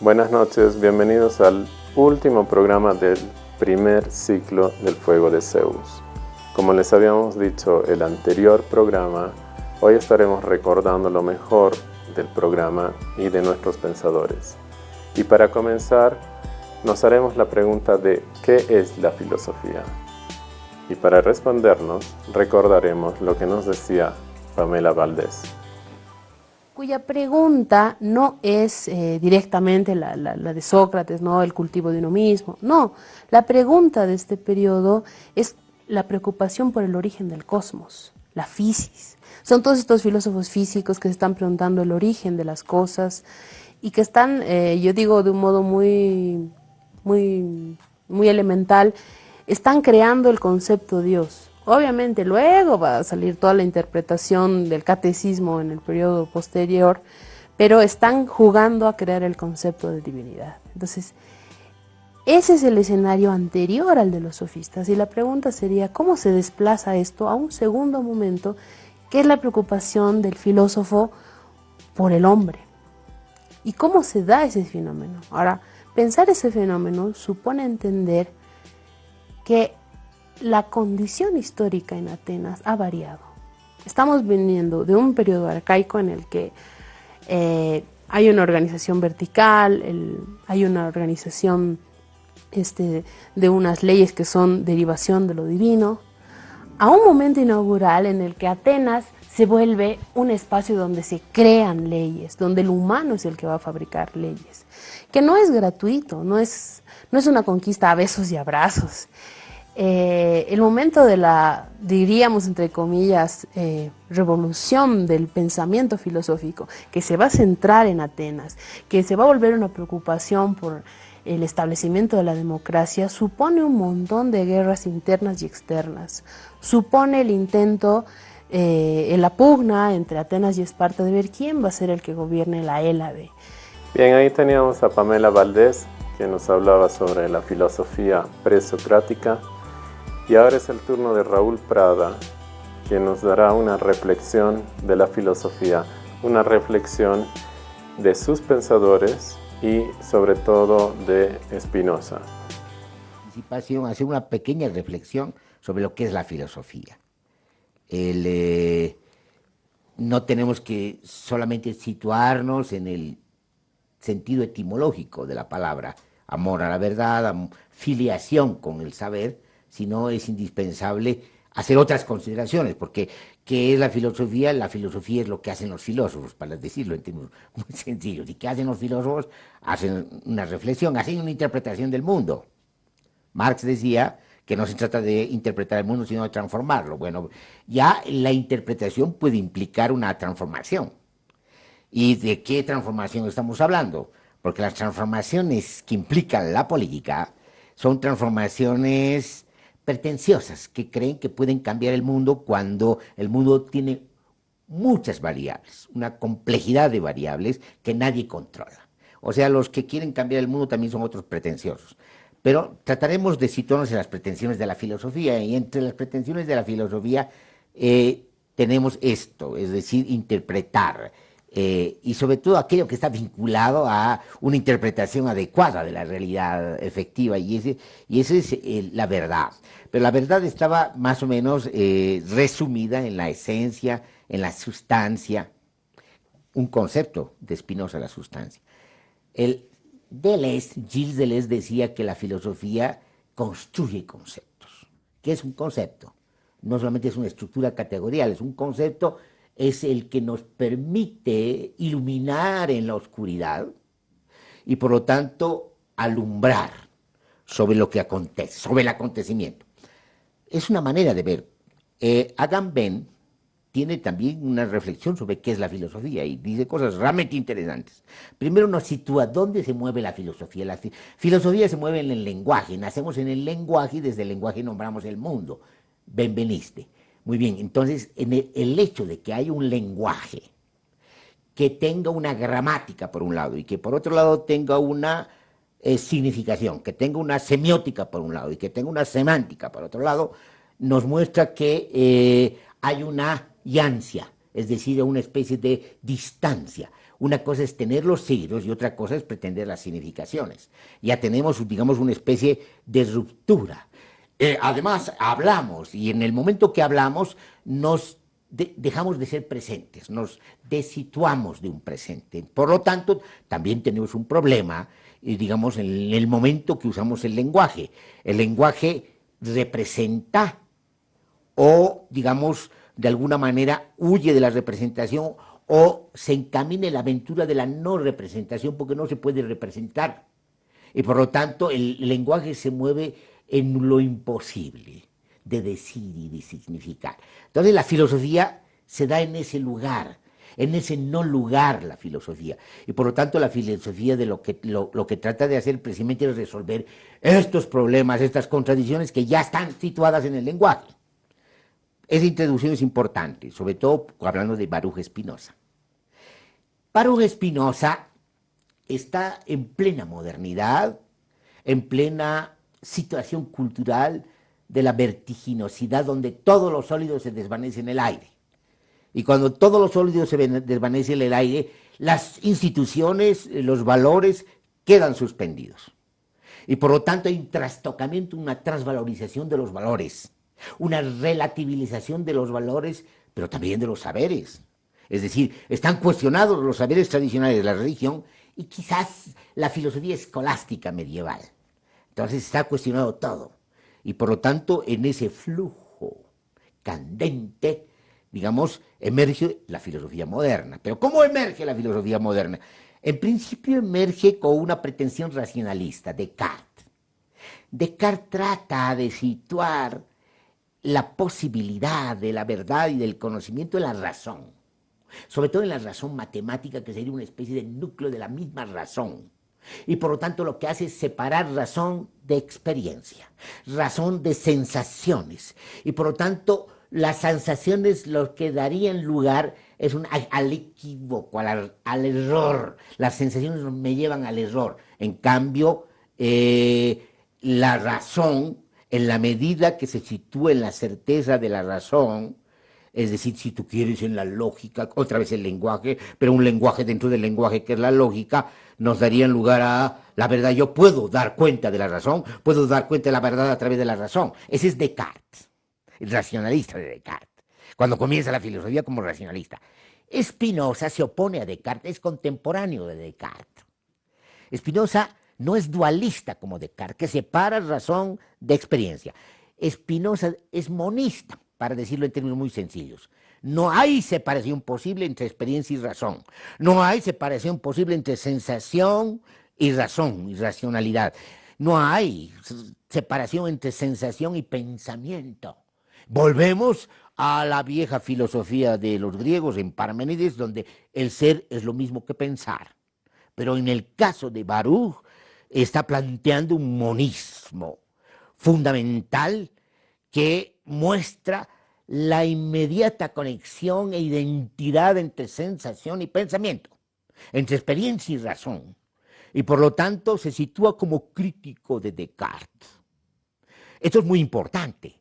Buenas noches, bienvenidos al último programa del primer ciclo del Fuego de Zeus. Como les habíamos dicho el anterior programa, hoy estaremos recordando lo mejor del programa y de nuestros pensadores. Y para comenzar, nos haremos la pregunta de ¿qué es la filosofía? Y para respondernos, recordaremos lo que nos decía Pamela Valdés. Cuya pregunta no es directamente la de Sócrates, ¿no? El cultivo de uno mismo. No, la pregunta de este periodo es la preocupación por el origen del cosmos, la fisis. Son todos estos filósofos físicos que se están preguntando el origen de las cosas y que están, yo digo de un modo muy elemental, están creando el concepto Dios. Obviamente luego va a salir toda la interpretación del catecismo en el periodo posterior, pero están jugando a crear el concepto de divinidad. Entonces, ese es el escenario anterior al de los sofistas y la pregunta sería, ¿cómo se desplaza esto a un segundo momento, que es la preocupación del filósofo por el hombre? ¿Y cómo se da ese fenómeno? Ahora, pensar ese fenómeno supone entender que la condición histórica en Atenas ha variado. Estamos viniendo de un periodo arcaico en el que hay una organización vertical, hay una organización de unas leyes que son derivación de lo divino, a un momento inaugural en el que Atenas se vuelve un espacio donde se crean leyes, donde el humano es el que va a fabricar leyes, que no es gratuito, no es una conquista a besos y abrazos. El momento de la, diríamos entre comillas, revolución del pensamiento filosófico, que se va a centrar en Atenas, que se va a volver una preocupación por el establecimiento de la democracia, supone un montón de guerras internas y externas, supone el intento, en la pugna entre Atenas y Esparta de ver quién va a ser el que gobierne la Hélade. Bien, ahí teníamos a Pamela Valdés, que nos hablaba sobre la filosofía presocrática. Y ahora es el turno de Raúl Prada, quien nos dará una reflexión de la filosofía, una reflexión de sus pensadores y sobre todo de Spinoza. Hacer una pequeña reflexión sobre lo que es la filosofía. No tenemos que solamente situarnos en el sentido etimológico de la palabra, amor a la verdad, filiación con el saber, sino es indispensable hacer otras consideraciones, porque ¿qué es la filosofía? La filosofía es lo que hacen los filósofos, para decirlo en términos muy sencillos. ¿Y qué hacen los filósofos? Hacen una reflexión, hacen una interpretación del mundo. Marx decía que no se trata de interpretar el mundo, sino de transformarlo. Bueno, ya la interpretación puede implicar una transformación. ¿Y de qué transformación estamos hablando? Porque las transformaciones que implican la política son transformaciones pretenciosas, que creen que pueden cambiar el mundo cuando el mundo tiene muchas variables, una complejidad de variables que nadie controla. O sea, los que quieren cambiar el mundo también son otros pretenciosos. Pero trataremos de situarnos en las pretensiones de la filosofía, y entre las pretensiones de la filosofía tenemos esto, es decir, interpretar, y sobre todo aquello que está vinculado a una interpretación adecuada de la realidad efectiva, y esa es la verdad. Pero la verdad estaba más o menos resumida en la esencia, en la sustancia, un concepto de Spinoza, la sustancia. Gilles Deleuze decía que la filosofía construye conceptos. ¿Qué es un concepto? No solamente es una estructura categorial, es un concepto, es el que nos permite iluminar en la oscuridad y por lo tanto alumbrar sobre lo que acontece, sobre el acontecimiento. Es una manera de ver. Agamben tiene también una reflexión sobre qué es la filosofía y dice cosas realmente interesantes. Primero nos sitúa dónde se mueve la filosofía. La filosofía se mueve en el lenguaje, nacemos en el lenguaje y desde el lenguaje nombramos el mundo. Benveniste. Muy bien, entonces en el hecho de que haya un lenguaje que tenga una gramática por un lado y que por otro lado tenga una significación, que tenga una semiótica por un lado y que tenga una semántica por otro lado, nos muestra que hay una yancia, es decir, una especie de distancia, Una cosa es tener los signos y otra cosa es pretender las significaciones. Ya tenemos, digamos, una especie de ruptura. Además, hablamos, y en el momento que hablamos nos dejamos de ser presentes, nos desituamos de un presente. Por lo tanto, también tenemos un problema, digamos, en el momento que usamos el lenguaje. El lenguaje representa o, digamos, de alguna manera huye de la representación o se encamina en la aventura de la no representación porque no se puede representar. Y por lo tanto, el lenguaje se mueve en lo imposible de decir y de significar. Entonces la filosofía se da en ese lugar, en ese no lugar la filosofía. Y por lo tanto la filosofía de lo que trata de hacer precisamente es resolver estos problemas, estas contradicciones que ya están situadas en el lenguaje. Esa introducción es importante, sobre todo hablando de Baruch Spinoza. Baruch Spinoza está en plena modernidad, en plena situación cultural de la vertiginosidad donde todo lo sólido se desvanece en el aire. Y cuando todo lo sólido se desvanece en el aire, las instituciones, los valores quedan suspendidos. Y por lo tanto hay un trastocamiento, una transvalorización de los valores, una relativización de los valores, pero también de los saberes. Es decir, están cuestionados los saberes tradicionales de la religión y quizás la filosofía escolástica medieval. Entonces está cuestionado todo. Y por lo tanto, en ese flujo candente, digamos, emerge la filosofía moderna. Pero ¿cómo emerge la filosofía moderna? En principio emerge con una pretensión racionalista, Descartes. Descartes trata de situar la posibilidad de la verdad y del conocimiento en la razón, sobre todo en la razón matemática, que sería una especie de núcleo de la misma razón. Y por lo tanto lo que hace es separar razón de experiencia, razón de sensaciones. Y por lo tanto las sensaciones lo que darían lugar es al equívoco, al error. Las sensaciones me llevan al error. En cambio, la razón, en la medida que se sitúa en la certeza de la razón, es decir, si tú quieres en la lógica, otra vez el lenguaje, pero un lenguaje dentro del lenguaje que es la lógica, nos darían lugar a la verdad. Yo puedo dar cuenta de la razón, puedo dar cuenta de la verdad a través de la razón. Ese es Descartes, el racionalista de Descartes, cuando comienza la filosofía como racionalista. Spinoza se opone a Descartes, es contemporáneo de Descartes. Spinoza no es dualista como Descartes, que separa razón de experiencia. Spinoza es monista, para decirlo en términos muy sencillos. No hay separación posible entre experiencia y razón. No hay separación posible entre sensación y razón, y racionalidad. No hay separación entre sensación y pensamiento. Volvemos a la vieja filosofía de los griegos en Parménides, donde el ser es lo mismo que pensar. Pero en el caso de Baruch, está planteando un monismo fundamental que muestra la inmediata conexión e identidad entre sensación y pensamiento, entre experiencia y razón, y por lo tanto se sitúa como crítico de Descartes. Esto es muy importante.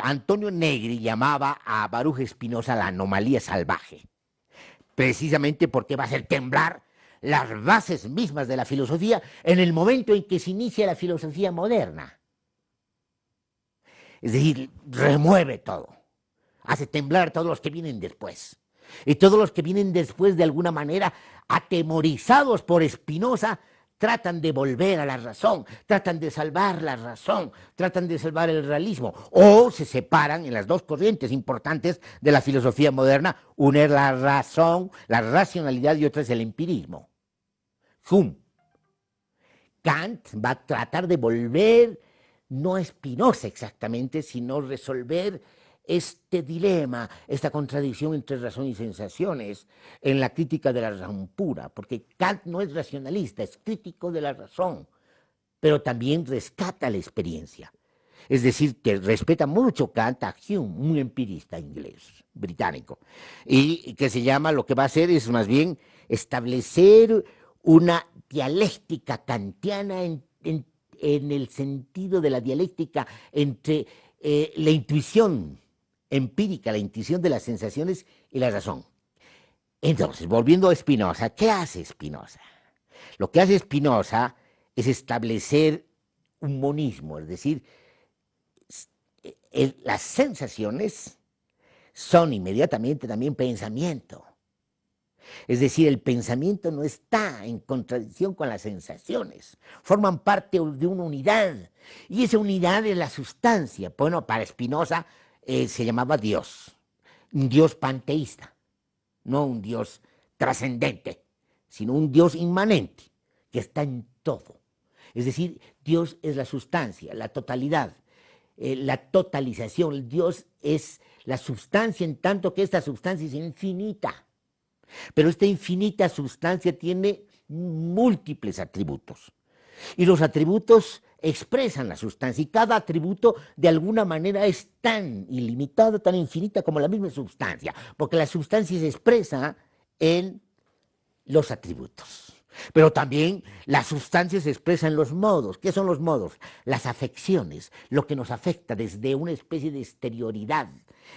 Antonio Negri llamaba a Baruch Spinoza la anomalía salvaje, precisamente porque va a hacer temblar las bases mismas de la filosofía en el momento en que se inicia la filosofía moderna. Es decir, remueve todo, hace temblar a todos los que vienen después. Y todos los que vienen después, de alguna manera, atemorizados por Spinoza, tratan de volver a la razón, tratan de salvar la razón, tratan de salvar el realismo, o se separan en las dos corrientes importantes de la filosofía moderna. Una es la razón, la racionalidad, y otra es el empirismo. Hume. Kant va a tratar de volver, no a Spinoza exactamente, sino resolver este dilema, esta contradicción entre razón y sensaciones en la crítica de la razón pura, porque Kant no es racionalista, es crítico de la razón, pero también rescata la experiencia. Es decir, que respeta mucho Kant a Hume, un empirista inglés, británico, y que se llama, lo que va a hacer es más bien establecer una dialéctica kantiana en el sentido de la dialéctica entre la intuición empírica, la intuición de las sensaciones y la razón. Entonces, volviendo a Spinoza, ¿qué hace Spinoza? Lo que hace Spinoza es establecer un monismo, es decir, las sensaciones son inmediatamente también pensamiento. Es decir, el pensamiento no está en contradicción con las sensaciones, forman parte de una unidad, y esa unidad es la sustancia. Bueno, para Spinoza se llamaba Dios, un Dios panteísta, no un Dios trascendente, sino un Dios inmanente, que está en todo. Es decir, Dios es la sustancia, la totalidad, la totalización. Dios es la sustancia en tanto que esta sustancia es infinita. Pero esta infinita sustancia tiene múltiples atributos. Y los atributos expresan la sustancia. Y cada atributo de alguna manera es tan ilimitada, tan infinita como la misma sustancia. Porque la sustancia se expresa en los atributos. Pero también la sustancia se expresa en los modos. ¿Qué son los modos? Las afecciones, lo que nos afecta desde una especie de exterioridad.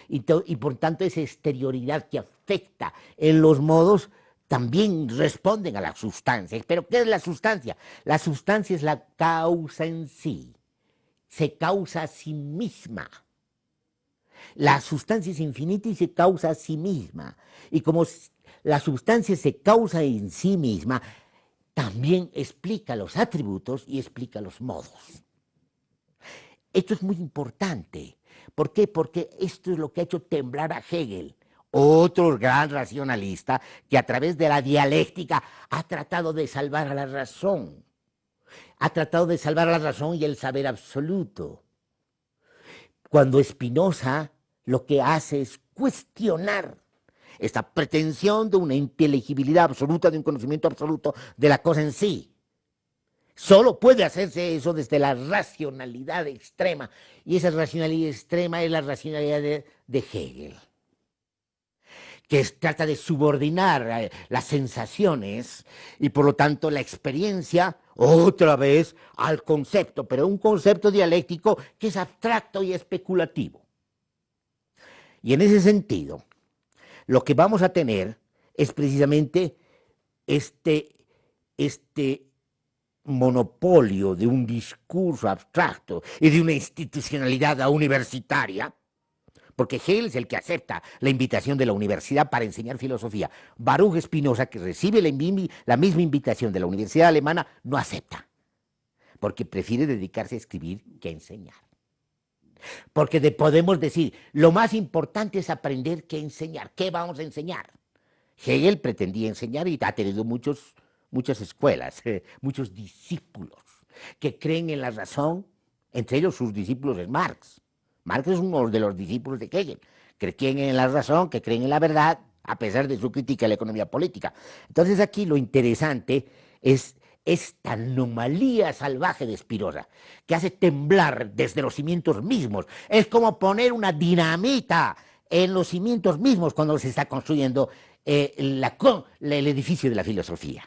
Y por tanto esa exterioridad que afecta en los modos también responden a la sustancia. ¿Pero qué es la sustancia? La sustancia es la causa en sí. Se causa a sí misma. La sustancia es infinita y se causa a sí misma. Y como la sustancia se causa en sí misma, también explica los atributos y explica los modos. Esto es muy importante. ¿Por qué? Porque esto es lo que ha hecho temblar a Hegel, otro gran racionalista que a través de la dialéctica ha tratado de salvar a la razón. Ha tratado de salvar a la razón y el saber absoluto. Cuando Spinoza lo que hace es cuestionar esta pretensión de una inteligibilidad absoluta, de un conocimiento absoluto de la cosa en sí. Solo puede hacerse eso desde la racionalidad extrema, y esa racionalidad extrema es la racionalidad de Hegel, que trata de subordinar las sensaciones y por lo tanto la experiencia otra vez al concepto, pero un concepto dialéctico que es abstracto y especulativo. Y en ese sentido, lo que vamos a tener es precisamente este monopolio de un discurso abstracto y de una institucionalidad universitaria, porque Hegel es el que acepta la invitación de la universidad para enseñar filosofía. Baruch Spinoza, que recibe la misma invitación de la Universidad Alemana, no acepta, porque prefiere dedicarse a escribir que a enseñar. Porque podemos decir, lo más importante es aprender que enseñar. ¿Qué vamos a enseñar? Hegel pretendía enseñar y ha tenido muchas escuelas, muchos discípulos que creen en la razón, entre ellos sus discípulos es Marx. Marx es uno de los discípulos de Hegel, que creen en la razón, que creen en la verdad, a pesar de su crítica a la economía política. Entonces aquí lo interesante es esta anomalía salvaje de Spinoza, que hace temblar desde los cimientos mismos. Es como poner una dinamita en los cimientos mismos cuando se está construyendo el edificio de la filosofía.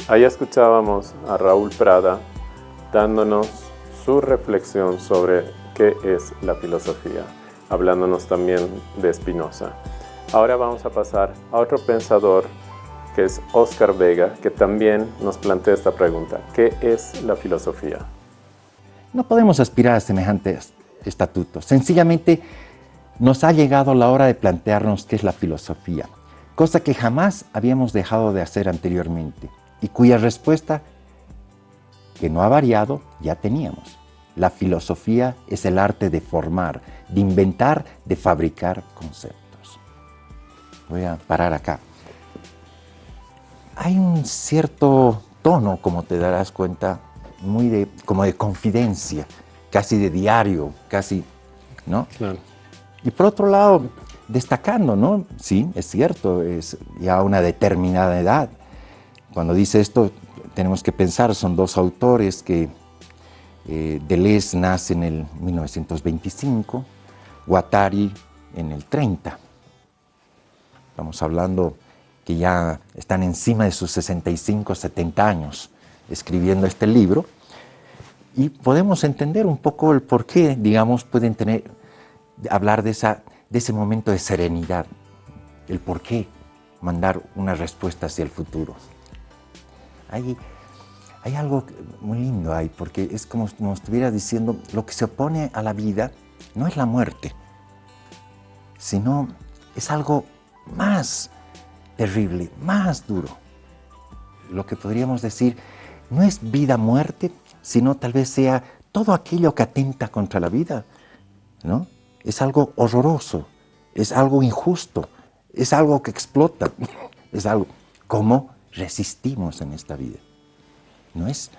Ahí escuchábamos a Raúl Prada dándonos su reflexión sobre qué es la filosofía, hablándonos también de Spinoza. Ahora vamos a pasar a otro pensador, que es Oscar Vega, que también nos plantea esta pregunta: ¿qué es la filosofía? No podemos aspirar a semejantes estatutos. Sencillamente nos ha llegado la hora de plantearnos qué es la filosofía, cosa que jamás habíamos dejado de hacer anteriormente y cuya respuesta, que no ha variado, ya teníamos. La filosofía es el arte de formar, de inventar, de fabricar conceptos. Voy a parar acá. Hay un cierto tono, como te darás cuenta, como de confidencia, casi de diario, casi, ¿no? Claro. Y por otro lado, destacando, ¿no? Sí, es cierto, es ya una determinada edad. Cuando dice esto, tenemos que pensar, son dos autores que Deleuze nace en el 1925, Guattari en el 30. Estamos hablando que ya están encima de sus 65, 70 años escribiendo este libro, y podemos entender un poco el por qué, digamos, pueden hablar de ese momento de serenidad, el por qué, mandar una respuesta hacia el futuro. Hay algo muy lindo ahí, porque es como estuviera diciendo, lo que se opone a la vida no es la muerte, sino es algo más terrible, más duro. Lo que podríamos decir no es vida-muerte, sino tal vez sea todo aquello que atenta contra la vida, ¿no? Es algo horroroso, es algo injusto, es algo que explota, es algo. ¿Cómo resistimos en esta vida? ¿No es?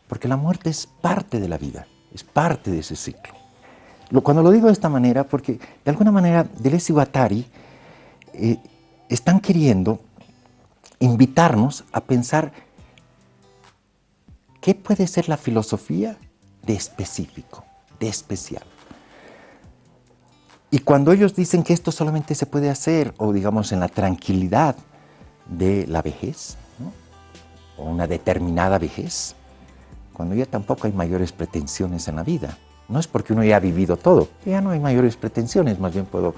Porque la muerte es parte de la vida, es parte de ese ciclo. Cuando lo digo de esta manera, porque de alguna manera Deleuze y Guattari están queriendo invitarnos a pensar qué puede ser la filosofía de específico, de especial. Y cuando ellos dicen que esto solamente se puede hacer, o digamos en la tranquilidad de la vejez, ¿no? O una determinada vejez, cuando ya tampoco hay mayores pretensiones en la vida. No es porque uno ya ha vivido todo, ya no hay mayores pretensiones, más bien puedo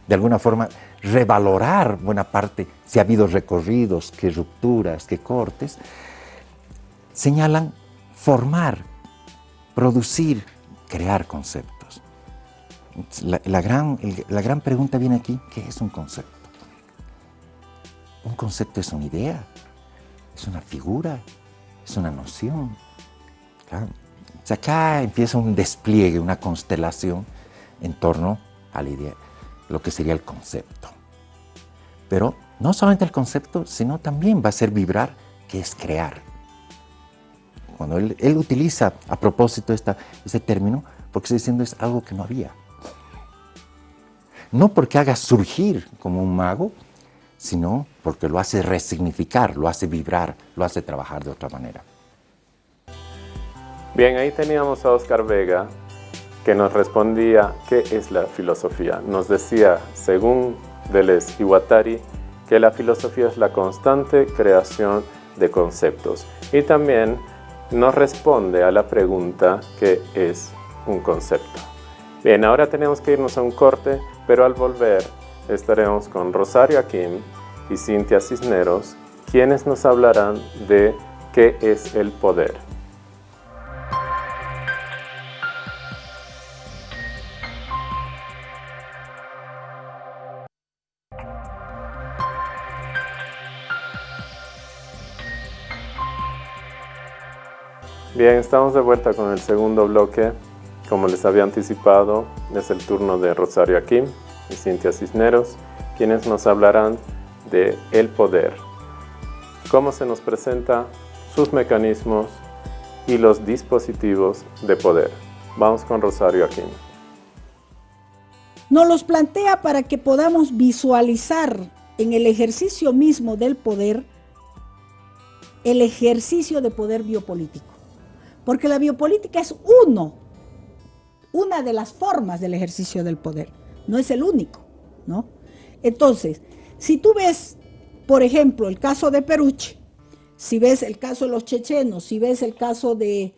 de alguna forma revalorar buena parte, si ha habido recorridos, qué rupturas, qué cortes. Señalan formar, producir, crear conceptos. La gran pregunta viene aquí, ¿qué es un concepto? Un concepto es una idea, es una figura, es una noción. ¿Claro? O sea, acá empieza un despliegue, una constelación en torno a la idea, lo que sería el concepto. Pero no solamente el concepto, sino también va a ser vibrar, que es crear. Cuando él utiliza a propósito ese término, porque está diciendo es algo que no había. No porque haga surgir como un mago, sino porque lo hace resignificar, lo hace vibrar, lo hace trabajar de otra manera. Bien, ahí teníamos a Oscar Vega, que nos respondía qué es la filosofía. Nos decía, según Deleuze y Guattari, que la filosofía es la constante creación de conceptos. Y también nos responde a la pregunta ¿qué es un concepto? Bien, ahora tenemos que irnos a un corte, pero al volver estaremos con Rosario Akim y Cintia Cisneros, quienes nos hablarán de qué es el poder. Bien, estamos de vuelta con el segundo bloque. Como les había anticipado, es el turno de Rosario Akim y Cintia Cisneros, quienes nos hablarán de el poder, cómo se nos presenta, sus mecanismos y los dispositivos de poder. Vamos con Rosario Akim. Nos los plantea para que podamos visualizar en el ejercicio mismo del poder, el ejercicio de poder biopolítico. Porque la biopolítica es una de las formas del ejercicio del poder, no es el único, ¿no? Entonces, si tú ves, por ejemplo, el caso de Peruche, si ves el caso de los chechenos, si ves el caso de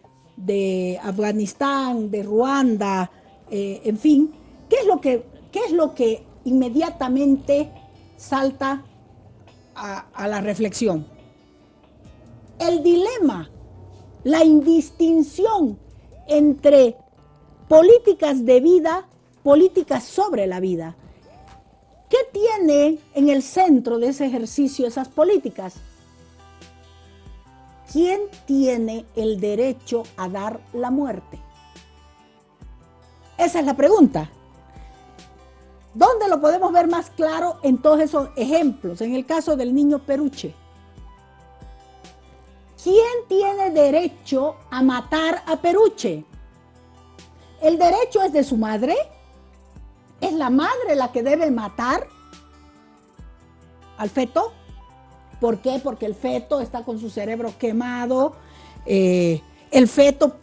Afganistán, de Ruanda, en fin, ¿qué es lo que inmediatamente salta a la reflexión? El dilema, la indistinción entre políticas de vida, políticas sobre la vida. ¿Qué tiene en el centro de ese ejercicio esas políticas? ¿Quién tiene el derecho a dar la muerte? Esa es la pregunta. ¿Dónde lo podemos ver más claro en todos esos ejemplos? En el caso del niño Peruche. ¿Quién tiene derecho a matar a Peruche? ¿El derecho es de su madre? ¿Es la madre la que debe matar al feto? ¿Por qué? Porque el feto está con su cerebro quemado, el feto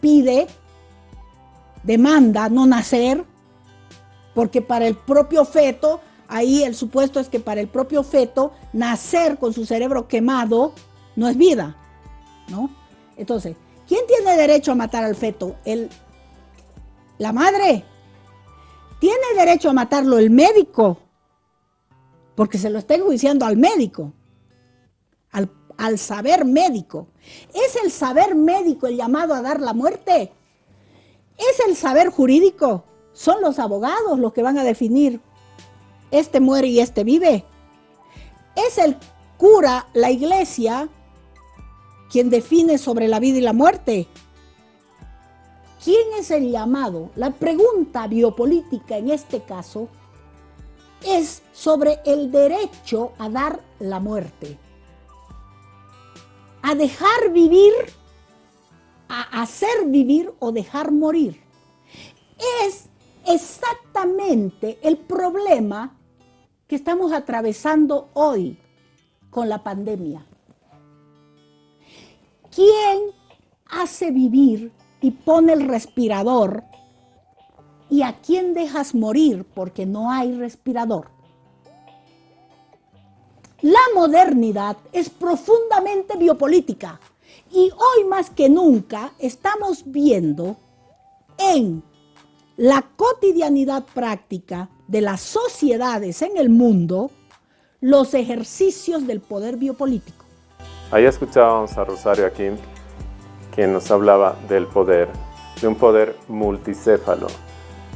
demanda no nacer, porque para el propio feto, ahí el supuesto es que para el propio feto, nacer con su cerebro quemado no es vida, ¿no? Entonces, ¿quién tiene derecho a matar al feto? ¿La madre? ¿Tiene derecho a matarlo el médico? porque se lo está enjuiciando al médico, al saber médico. ¿Es el saber médico el llamado a dar la muerte? ¿Es el saber jurídico? ¿Son los abogados los que van a definir este muere y este vive? ¿Es el cura, la iglesia, quien define sobre la vida y la muerte? ¿Quién es el llamado? La pregunta biopolítica en este caso es sobre el derecho a dar la muerte, a dejar vivir, a hacer vivir o dejar morir. Es exactamente el problema que estamos atravesando hoy con la pandemia. ¿Quién hace vivir y pone el respirador? ¿Y a quién dejas morir porque no hay respirador? La modernidad es profundamente biopolítica y hoy más que nunca estamos viendo en la cotidianidad práctica de las sociedades en el mundo los ejercicios del poder biopolítico. Ahí escuchábamos a Rosario Akin, quien nos hablaba del poder, de un poder multicéfalo,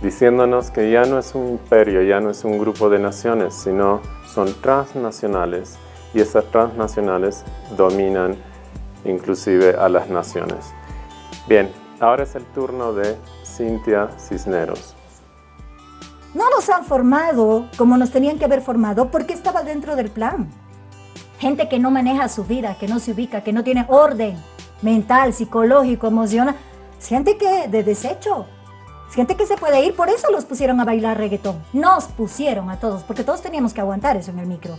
diciéndonos que ya no es un imperio, ya no es un grupo de naciones, sino son transnacionales, y esas transnacionales dominan inclusive a las naciones. Bien, ahora es el turno de Cintia Cisneros. No nos han formado como nos tenían que haber formado porque estaba dentro del plan. Gente que no maneja su vida, que no se ubica, que no tiene orden mental, psicológico, emocional. Gente que de desecho. Gente que se puede ir, por eso los pusieron a bailar reggaetón. Nos pusieron a todos, porque todos teníamos que aguantar eso en el micro.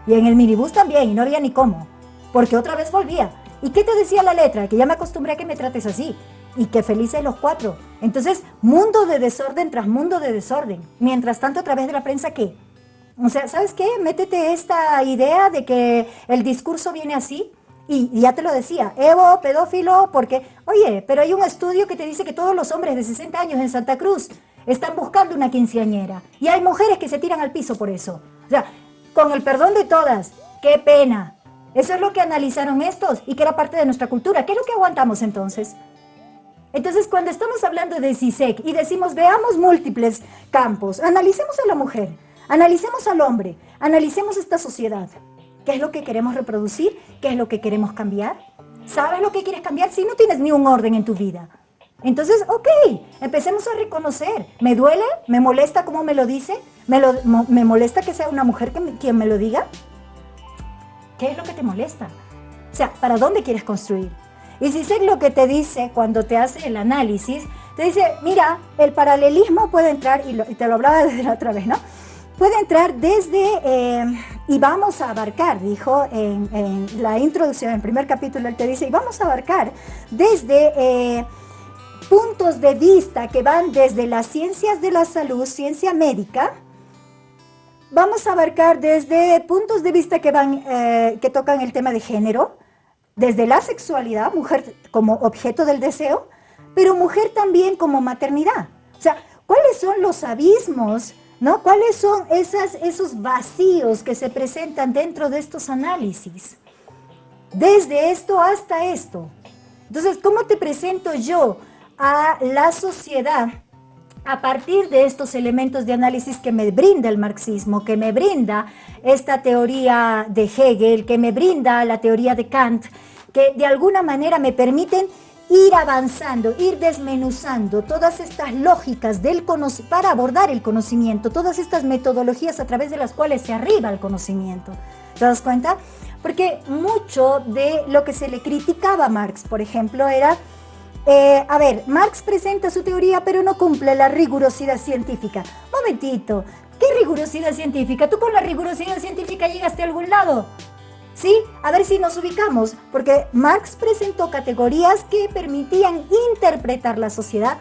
Y en el minibús también, y no había ni cómo. Porque otra vez volvía. ¿Y qué te decía la letra? Que ya me acostumbré a que me trates así. Y que felices los cuatro. Entonces, mundo de desorden tras mundo de desorden. Mientras tanto, a través de la prensa, ¿qué? O sea, ¿sabes qué? Métete esta idea de que el discurso viene así. Y ya te lo decía, Evo, pedófilo, porque, oye, pero hay un estudio que te dice que todos los hombres de 60 años en Santa Cruz están buscando una quinceañera. Y hay mujeres que se tiran al piso por eso. O sea, con el perdón de todas, qué pena. Eso es lo que analizaron estos y que era parte de nuestra cultura. ¿Qué es lo que aguantamos entonces? Entonces, cuando estamos hablando de CISEC y decimos, veamos múltiples campos, analicemos a la mujer, analicemos al hombre, analicemos esta sociedad. ¿Qué es lo que queremos reproducir? ¿Qué es lo que queremos cambiar? ¿Sabes lo que quieres cambiar si no tienes ni un orden en tu vida? Entonces, ok, empecemos a reconocer. ¿Me duele? ¿Me molesta cómo me lo dice? ¿Me molesta que sea una mujer quien me lo diga? ¿Qué es lo que te molesta? O sea, ¿para dónde quieres construir? Y si sé lo que te dice cuando te hace el análisis, te dice, mira, el paralelismo puede entrar, y te lo hablaba desde la otra vez, ¿no? Puede entrar desde, y vamos a abarcar, dijo en la introducción, en el primer capítulo, él te dice, y vamos a abarcar desde puntos de vista que van desde las ciencias de la salud, ciencia médica, vamos a abarcar desde puntos de vista que van, que tocan el tema de género, desde la sexualidad, mujer como objeto del deseo, pero mujer también como maternidad. O sea, ¿cuáles son los abismos, ¿no? ¿Cuáles son esos vacíos que se presentan dentro de estos análisis? Desde esto hasta esto. Entonces, ¿cómo te presento yo a la sociedad a partir de estos elementos de análisis que me brinda el marxismo, que me brinda esta teoría de Hegel, que me brinda la teoría de Kant, que de alguna manera me permiten ir avanzando, ir desmenuzando todas estas lógicas para abordar el conocimiento, todas estas metodologías a través de las cuales se arriba el conocimiento? ¿Te das cuenta? Porque mucho de lo que se le criticaba a Marx, por ejemplo, era, a ver, Marx presenta su teoría pero no cumple la rigurosidad científica. Momentito, ¿qué rigurosidad científica? ¿Tú con la rigurosidad científica llegaste a algún lado? ¿Sí? A ver si nos ubicamos, porque Marx presentó categorías que permitían interpretar la sociedad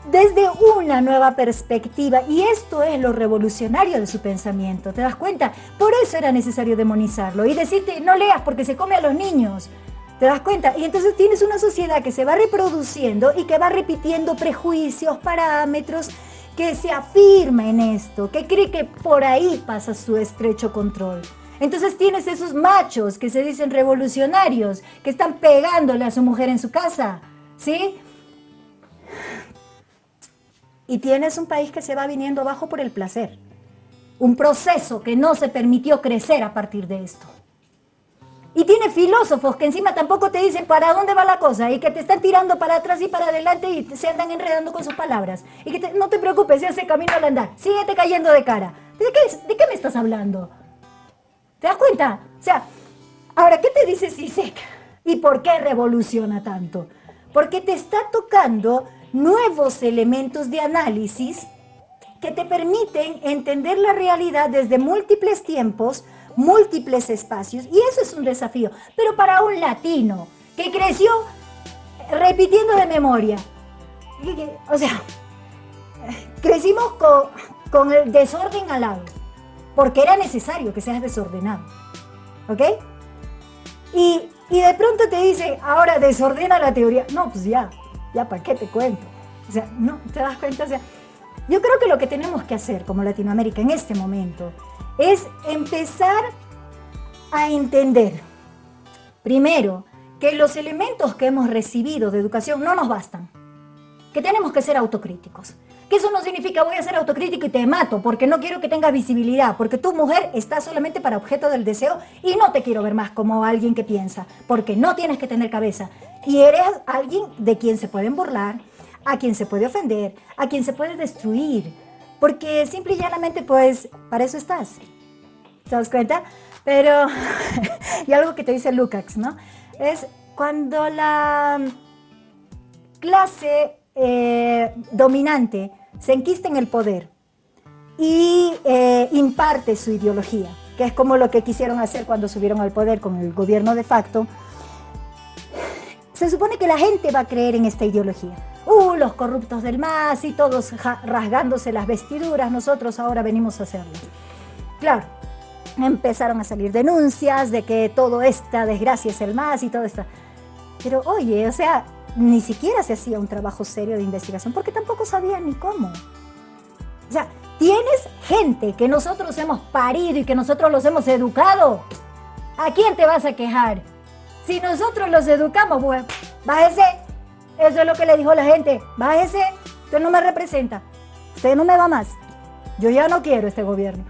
desde una nueva perspectiva, y esto es lo revolucionario de su pensamiento, ¿te das cuenta? Por eso era necesario demonizarlo y decirte, no leas porque se come a los niños, ¿te das cuenta? Y entonces tienes una sociedad que se va reproduciendo y que va repitiendo prejuicios, parámetros, que se afirma en esto, que cree que por ahí pasa su estrecho control. Entonces tienes esos machos que se dicen revolucionarios, que están pegándole a su mujer en su casa, ¿sí? Y tienes un país que se va viniendo abajo por el placer. Un proceso que no se permitió crecer a partir de esto. Y tiene filósofos que encima tampoco te dicen para dónde va la cosa y que te están tirando para atrás y para adelante y se andan enredando con sus palabras. Y que no te preocupes, se hace camino al andar. Síguete cayendo de cara. ¿De qué me estás hablando? ¿Te das cuenta? O sea, ahora, ¿qué te dice Zizek? ¿Y por qué revoluciona tanto? Porque te está tocando nuevos elementos de análisis que te permiten entender la realidad desde múltiples tiempos, múltiples espacios, y eso es un desafío. Pero para un latino que creció repitiendo de memoria, o sea, crecimos con el desorden al lado, porque era necesario que seas desordenado, ¿ok? Y de pronto te dice, ahora desordena la teoría. No, pues ya para qué te cuento. O sea, no, ¿te das cuenta? O sea, yo creo que lo que tenemos que hacer como Latinoamérica en este momento es empezar a entender, primero, que los elementos que hemos recibido de educación no nos bastan, que tenemos que ser autocríticos. Que eso no significa voy a ser autocrítico y te mato porque no quiero que tengas visibilidad, porque tu mujer está solamente para objeto del deseo y no te quiero ver más como alguien que piensa, porque no tienes que tener cabeza y eres alguien de quien se pueden burlar, a quien se puede ofender, a quien se puede destruir, porque simple y llanamente pues para eso estás. ¿Te das cuenta? Pero, y algo que te dice Lukács, ¿no? Es cuando la clase dominante se enquista en el poder y imparte su ideología, que es como lo que quisieron hacer cuando subieron al poder con el gobierno de facto. Se supone que la gente va a creer en esta ideología. Los corruptos del MAS y todos rasgándose las vestiduras, nosotros ahora venimos a hacerlo. Claro, empezaron a salir denuncias de que toda esta desgracia es el MAS y todo esto. Pero oye, o sea, ni siquiera se hacía un trabajo serio de investigación porque tampoco sabían ni cómo. O sea, tienes gente que nosotros hemos parido y que nosotros los hemos educado. ¿A quién te vas a quejar? Si nosotros los educamos, pues, bájese. Eso es lo que le dijo la gente. Bájese, usted no me representa. Usted no me va más. Yo ya no quiero este gobierno.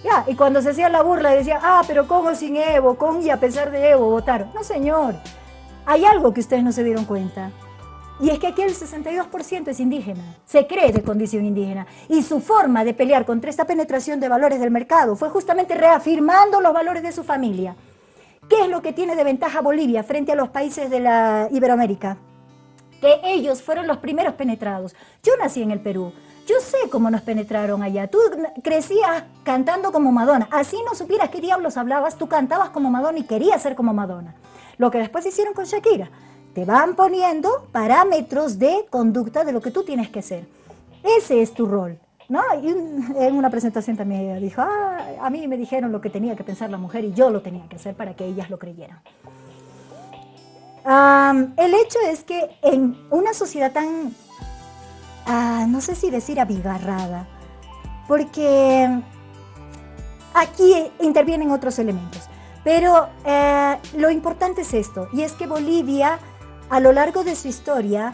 Ya, y cuando se hacía la burla decía, pero con o sin Evo, con y a pesar de Evo votaron. No, señor. Hay algo que ustedes no se dieron cuenta. Y es que aquí el 62% es indígena. Se cree de condición indígena. Y su forma de pelear contra esta penetración de valores del mercado fue justamente reafirmando los valores de su familia. ¿Qué es lo que tiene de ventaja Bolivia frente a los países de la Iberoamérica? Que ellos fueron los primeros penetrados. Yo nací en el Perú. Yo sé cómo nos penetraron allá. Tú crecías cantando como Madonna. Así no supieras qué diablos hablabas, tú cantabas como Madonna y querías ser como Madonna. Lo que después hicieron con Shakira. Te van poniendo parámetros de conducta de lo que tú tienes que ser. Ese es tu rol, ¿no? Y en una presentación también ella dijo, a mí me dijeron lo que tenía que pensar la mujer y yo lo tenía que hacer para que ellas lo creyeran. El hecho es que en una sociedad tan, no sé si decir abigarrada, porque aquí intervienen otros elementos, pero lo importante es esto, y es que Bolivia, a lo largo de su historia,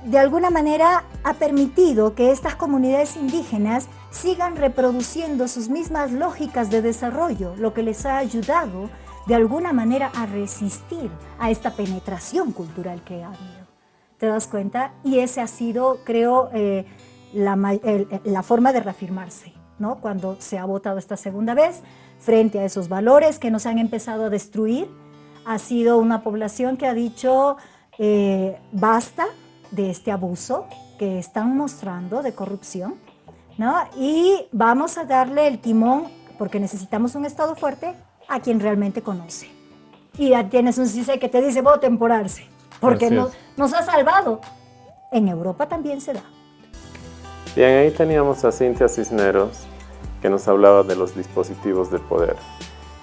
de alguna manera ha permitido que estas comunidades indígenas sigan reproduciendo sus mismas lógicas de desarrollo, lo que les ha ayudado de alguna manera a resistir a esta penetración cultural que ha habido. ¿Te das cuenta? Y ese ha sido, creo, la forma de reafirmarse, ¿no? Cuando se ha votado esta segunda vez, frente a esos valores que nos han empezado a destruir, ha sido una población que ha dicho, basta de este abuso que están mostrando de corrupción, ¿no? Y vamos a darle el timón, porque necesitamos un Estado fuerte, a quien realmente conoce. Y ya tienes un CICE que te dice, voten por Arce, porque nos ha salvado. En Europa también se da. Bien, ahí teníamos a Cintia Cisneros, que nos hablaba de los dispositivos de poder.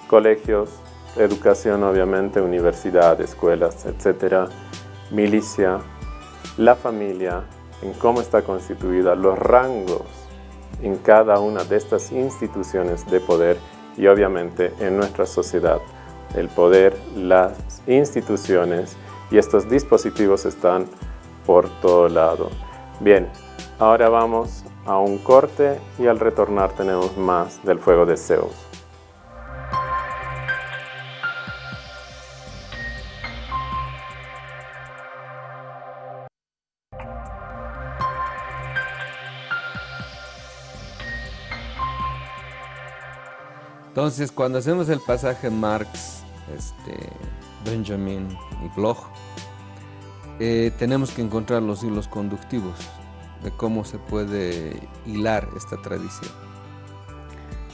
Colegios, educación obviamente, universidad, escuelas, etcétera, milicia, la familia, en cómo está constituida, los rangos en cada una de estas instituciones de poder y obviamente en nuestra sociedad. El poder, las instituciones y estos dispositivos están por todo lado. Bien, ahora vamos a un corte y al retornar tenemos más del fuego de Zeus. Entonces, cuando hacemos el pasaje Marx, Benjamin y Bloch, tenemos que encontrar los hilos conductivos de cómo se puede hilar esta tradición.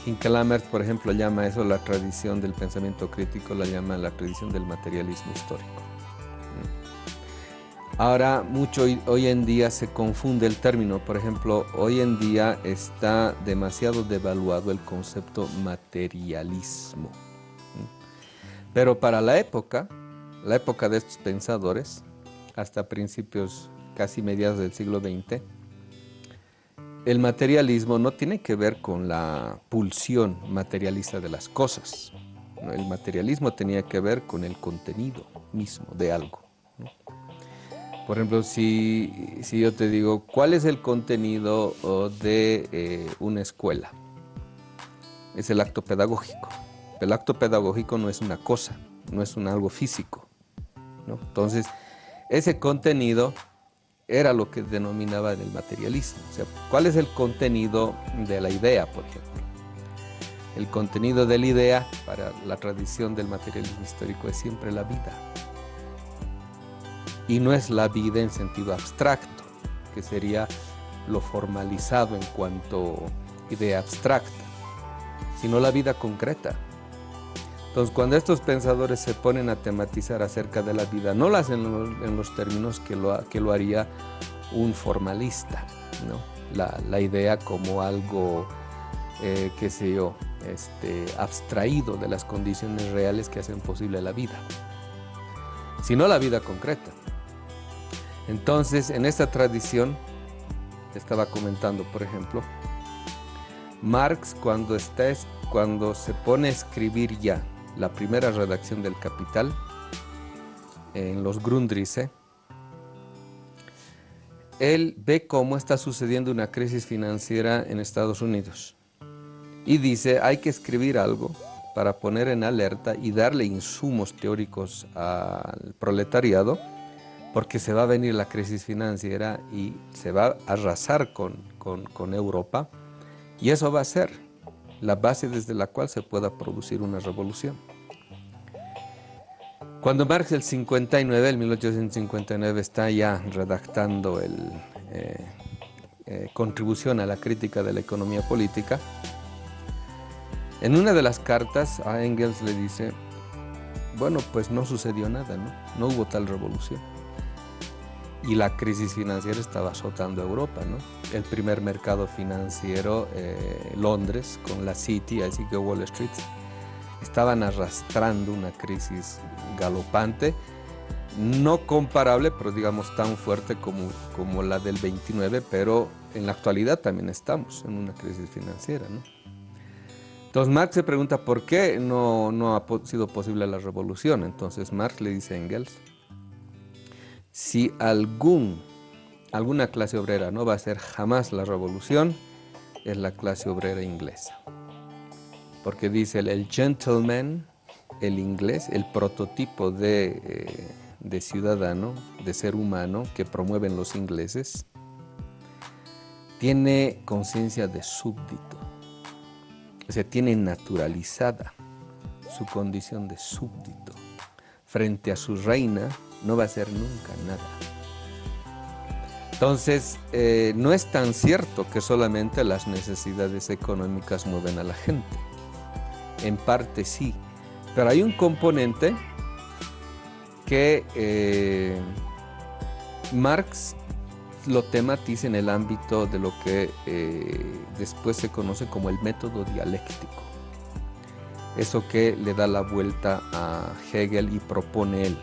Hinckelamert, por ejemplo, llama eso la tradición del pensamiento crítico, la llama la tradición del materialismo histórico. Ahora, mucho hoy en día se confunde el término. Por ejemplo, hoy en día está demasiado devaluado el concepto materialismo. Pero para la época de estos pensadores, hasta principios, casi mediados del siglo XX, el materialismo no tiene que ver con la pulsión materialista de las cosas. El materialismo tenía que ver con el contenido mismo de algo. Por ejemplo, si yo te digo, ¿cuál es el contenido de una escuela? Es el acto pedagógico. El acto pedagógico no es una cosa, no es algo físico, ¿no? Entonces, ese contenido era lo que denominaban el materialismo. O sea, ¿cuál es el contenido de la idea, por ejemplo? El contenido de la idea, para la tradición del materialismo histórico, es siempre la vida. Y no es la vida en sentido abstracto, que sería lo formalizado en cuanto idea abstracta, sino la vida concreta. Entonces, cuando estos pensadores se ponen a tematizar acerca de la vida, no lo hacen en los términos que lo haría un formalista, ¿no? La idea como algo, qué sé yo, abstraído de las condiciones reales que hacen posible la vida, sino la vida concreta. Entonces, en esta tradición, estaba comentando, por ejemplo, Marx cuando se pone a escribir ya la primera redacción del Capital, en los Grundrisse, él ve cómo está sucediendo una crisis financiera en Estados Unidos y dice, hay que escribir algo para poner en alerta y darle insumos teóricos al proletariado, porque se va a venir la crisis financiera y se va a arrasar con Europa, y eso va a ser la base desde la cual se pueda producir una revolución. Cuando Marx el 1859 está ya redactando contribución a la crítica de la economía política, en una de las cartas a Engels le dice, bueno, pues no sucedió nada, no hubo tal revolución. Y la crisis financiera estaba azotando a Europa, ¿no? El primer mercado financiero, Londres, con la City, así que Wall Street, estaban arrastrando una crisis galopante, no comparable, pero digamos tan fuerte como la del 29, pero en la actualidad también estamos en una crisis financiera, ¿no? Entonces Marx se pregunta por qué no ha sido posible la revolución. Entonces Marx le dice a Engels, si alguna clase obrera no va a hacer jamás la revolución, es la clase obrera inglesa. Porque dice el gentleman, el inglés, el prototipo de ciudadano, de ser humano que promueven los ingleses, tiene conciencia de súbdito. O sea, tiene naturalizada su condición de súbdito. Frente a su reina, no va a hacer nunca nada. Entonces, no es tan cierto que solamente las necesidades económicas mueven a la gente. En parte sí, pero hay un componente que Marx lo tematiza en el ámbito de lo que después se conoce como el método dialéctico. Eso que le da la vuelta a Hegel y propone él.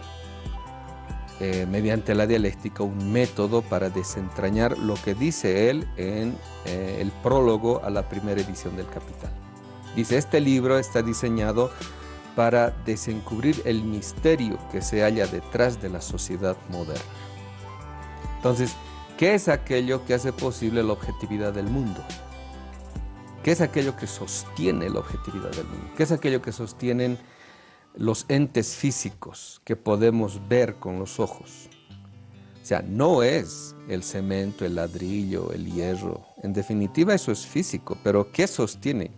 mediante la dialéctica, un método para desentrañar lo que dice él en el prólogo a la primera edición del Capital. Dice, este libro está diseñado para desencubrir el misterio que se halla detrás de la sociedad moderna. Entonces, ¿qué es aquello que hace posible la objetividad del mundo? ¿Qué es aquello que sostiene la objetividad del mundo? ¿Qué es aquello que sostienen los entes físicos que podemos ver con los ojos? O sea, no es el cemento, el ladrillo, el hierro. En definitiva, eso es físico, pero ¿qué sostiene?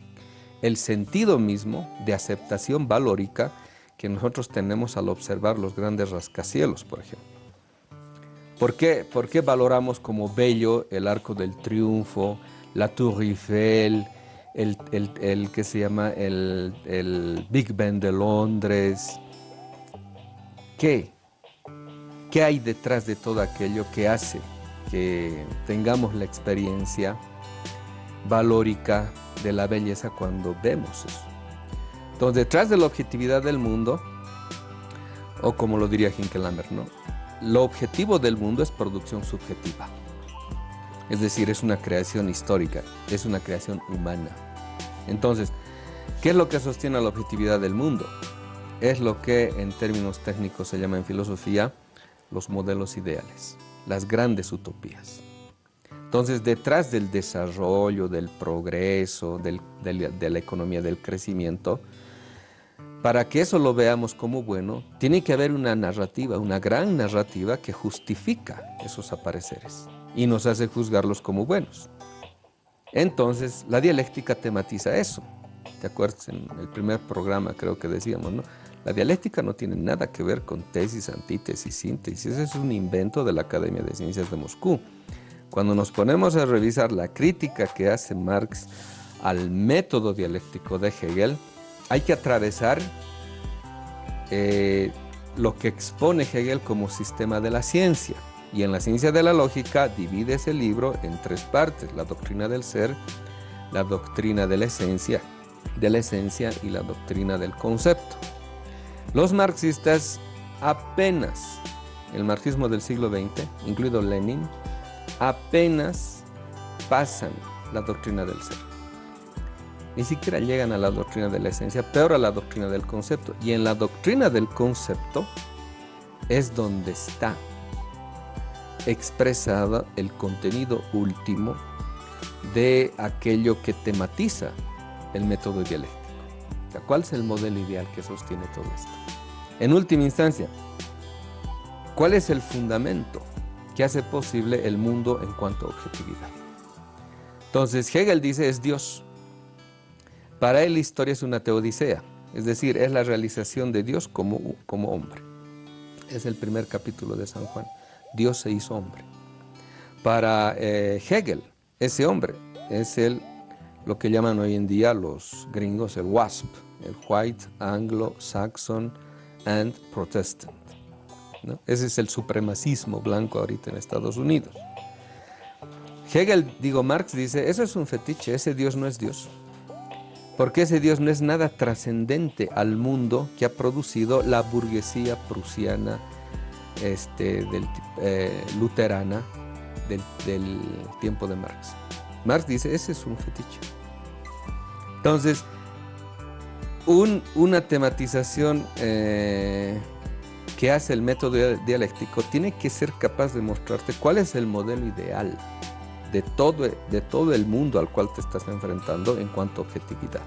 El sentido mismo de aceptación valórica que nosotros tenemos al observar los grandes rascacielos, por ejemplo. ¿Por qué valoramos como bello el Arco del Triunfo, la Tour Eiffel, el que se llama el Big Ben de Londres? ¿Qué hay detrás de todo aquello que hace que tengamos la experiencia valórica de la belleza cuando vemos eso? Entonces, detrás de la objetividad del mundo, o como lo diría Hinkelhammer, ¿no? Lo objetivo del mundo es producción subjetiva. Es decir, es una creación histórica, es una creación humana. Entonces, ¿qué es lo que sostiene la objetividad del mundo? Es lo que en términos técnicos se llama en filosofía los modelos ideales, las grandes utopías. Entonces, detrás del desarrollo, del progreso, de la economía, del crecimiento, para que eso lo veamos como bueno, tiene que haber una narrativa, una gran narrativa que justifica esos apareceres y nos hace juzgarlos como buenos. Entonces, la dialéctica tematiza eso. ¿Te acuerdas? En el primer programa creo que decíamos, ¿no? La dialéctica no tiene nada que ver con tesis, antítesis, síntesis. Ese es un invento de la Academia de Ciencias de Moscú. Cuando nos ponemos a revisar la crítica que hace Marx al método dialéctico de Hegel, hay que atravesar lo que expone Hegel como sistema de la ciencia. Y en la ciencia de la lógica divide ese libro en tres partes: la doctrina del ser, la doctrina de la esencia y la doctrina del concepto. Los marxistas apenas, el marxismo del siglo XX, incluido Lenin, apenas pasan la doctrina del ser. Ni siquiera llegan a la doctrina de la esencia, peor a la doctrina del concepto. Y en la doctrina del concepto es donde está expresado el contenido último de aquello que tematiza el método dialéctico. O sea, ¿cuál es el modelo ideal que sostiene todo esto? En última instancia, ¿cuál es el fundamento que hace posible el mundo en cuanto a objetividad? Entonces, Hegel dice es Dios. Para él la historia es una teodicea, es decir, es la realización de Dios como hombre. Es el primer capítulo de San Juan. Dios se hizo hombre. Para Hegel, ese hombre es lo que llaman hoy en día los gringos el WASP, el White, Anglo-Saxon and Protestant, ¿no? Ese es el supremacismo blanco ahorita en Estados Unidos. Marx dice, eso es un fetiche, ese Dios no es Dios. Porque ese Dios no es nada trascendente al mundo que ha producido la burguesía prusiana, luterana del tiempo de Marx. Marx dice, ese es un fetiche. Entonces, una tematización que hace el método dialéctico tiene que ser capaz de mostrarte cuál es el modelo ideal de todo el mundo al cual te estás enfrentando en cuanto a objetividad.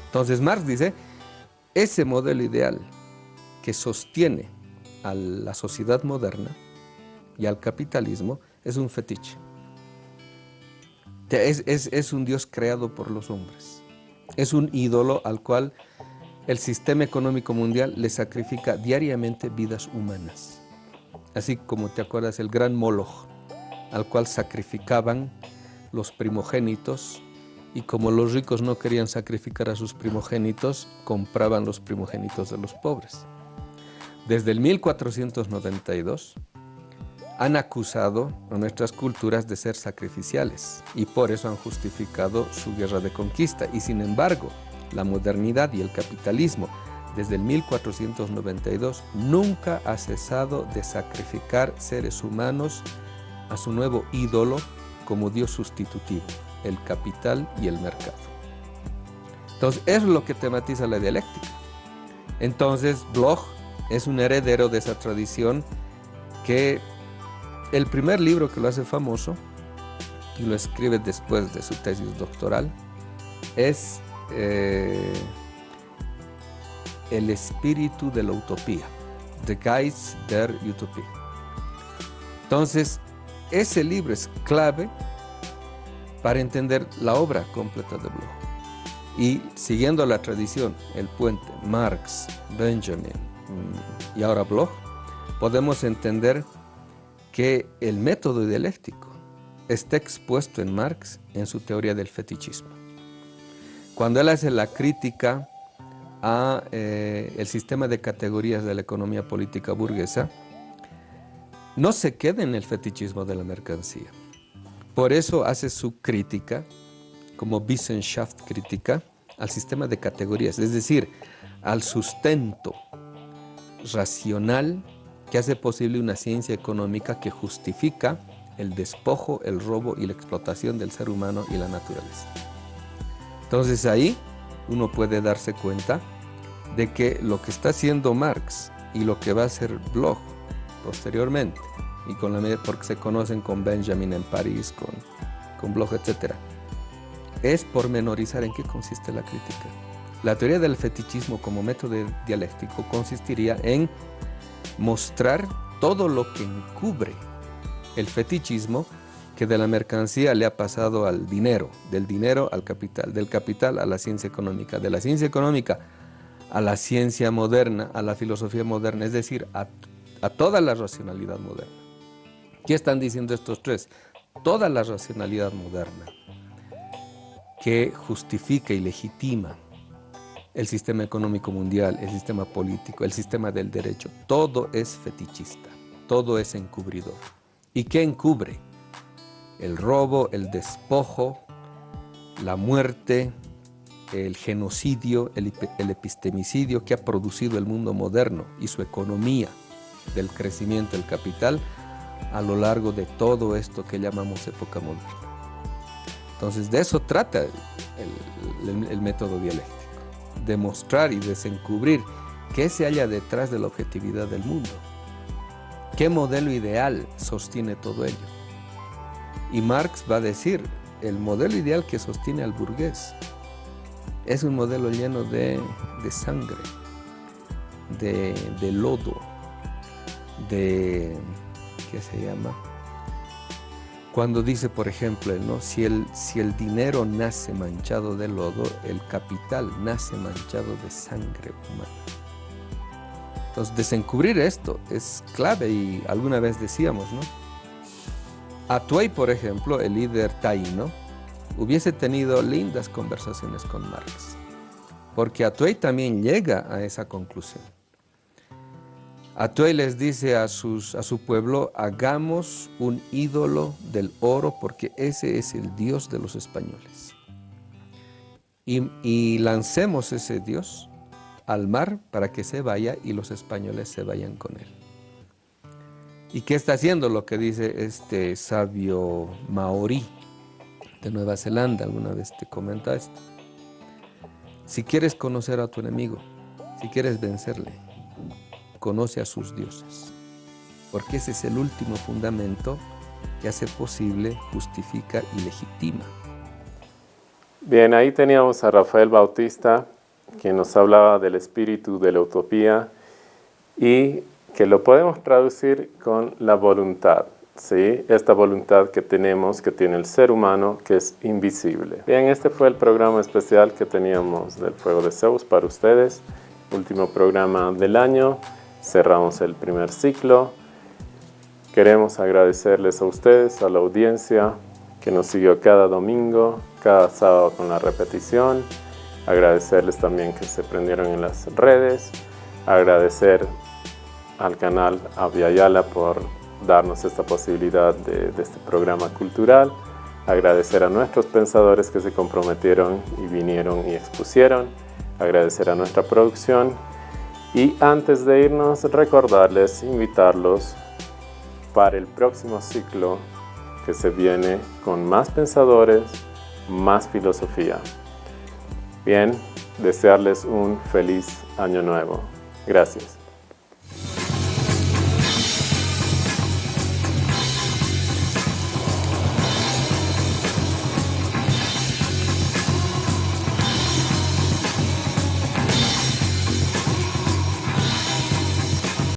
Entonces Marx dice, ese modelo ideal que sostiene a la sociedad moderna y al capitalismo es un fetiche. Es un Dios creado por los hombres. Es un ídolo al cual el sistema económico mundial le sacrifica diariamente vidas humanas. Así como te acuerdas el gran Moloch, al cual sacrificaban los primogénitos, y como los ricos no querían sacrificar a sus primogénitos, compraban los primogénitos de los pobres. Desde el 1492 han acusado a nuestras culturas de ser sacrificiales y por eso han justificado su guerra de conquista. Y sin embargo, la modernidad y el capitalismo desde el 1492, nunca ha cesado de sacrificar seres humanos a su nuevo ídolo como Dios sustitutivo, el capital y el mercado. Entonces, eso es lo que tematiza la dialéctica. Entonces, Bloch es un heredero de esa tradición que el primer libro que lo hace famoso, y lo escribe después de su tesis doctoral, es El espíritu de la utopía, The Geist der Utopie. Entonces, ese libro es clave para entender la obra completa de Bloch. Y siguiendo la tradición, el puente Marx, Benjamin y ahora Bloch, podemos entender que el método dialéctico está expuesto en Marx en su teoría del fetichismo. Cuando él hace la crítica a el sistema de categorías de la economía política burguesa, no se queda en el fetichismo de la mercancía. Por eso hace su crítica, como Wissenschaft crítica, al sistema de categorías, es decir, al sustento racional que hace posible una ciencia económica que justifica el despojo, el robo y la explotación del ser humano y la naturaleza. Entonces ahí uno puede darse cuenta de que lo que está haciendo Marx y lo que va a hacer Bloch posteriormente, y porque se conocen con Benjamin en París, con Bloch, etc., es pormenorizar en qué consiste la crítica. La teoría del fetichismo como método dialéctico consistiría en mostrar todo lo que encubre el fetichismo que de la mercancía le ha pasado al dinero, del dinero al capital, del capital a la ciencia económica, de la ciencia económica a la ciencia moderna, a la filosofía moderna, es decir, a toda la racionalidad moderna. ¿Qué están diciendo estos tres? Toda la racionalidad moderna que justifica y legitima el sistema económico mundial, el sistema político, el sistema del derecho, todo es fetichista, todo es encubridor. ¿Y qué encubre? El robo, el despojo, la muerte, el genocidio, el epistemicidio que ha producido el mundo moderno y su economía del crecimiento del capital a lo largo de todo esto que llamamos época moderna. Entonces, de eso trata el método dialéctico, demostrar y desencubrir qué se halla detrás de la objetividad del mundo, qué modelo ideal sostiene todo ello. Y Marx va a decir, el modelo ideal que sostiene al burgués es un modelo lleno de sangre, de lodo, ¿qué se llama? Cuando dice, por ejemplo, ¿no? si el dinero nace manchado de lodo, el capital nace manchado de sangre humana. Entonces, desencubrir esto es clave y alguna vez decíamos, ¿no? Atuey, por ejemplo, el líder taíno, hubiese tenido lindas conversaciones con Marx, porque Atuey también llega a esa conclusión. Atuey les dice a su pueblo, hagamos un ídolo del oro porque ese es el Dios de los españoles. Y lancemos ese Dios al mar para que se vaya y los españoles se vayan con él. ¿Y qué está haciendo? Lo que dice este sabio maorí de Nueva Zelanda, alguna vez te comenta esto. Si quieres conocer a tu enemigo, si quieres vencerle, conoce a sus dioses, porque ese es el último fundamento que hace posible, justifica y legitima. Bien, ahí teníamos a Rafael Bautista, quien nos hablaba del espíritu de la utopía y que lo podemos traducir con la voluntad, ¿sí? Esta voluntad que tenemos, que tiene el ser humano, que es invisible. Bien, este fue el programa especial que teníamos del Fuego de Zeus para ustedes, último programa del año. Cerramos el primer ciclo. Queremos agradecerles a ustedes, a la audiencia que nos siguió cada domingo, cada sábado con la repetición. Agradecerles también que se prendieron en las redes. Agradecer al canal Aviala por darnos esta posibilidad de este programa cultural. Agradecer a nuestros pensadores que se comprometieron y vinieron y expusieron. Agradecer a nuestra producción. Y antes de irnos, recordarles, invitarlos para el próximo ciclo que se viene con más pensadores, más filosofía. Bien, desearles un feliz año nuevo. Gracias.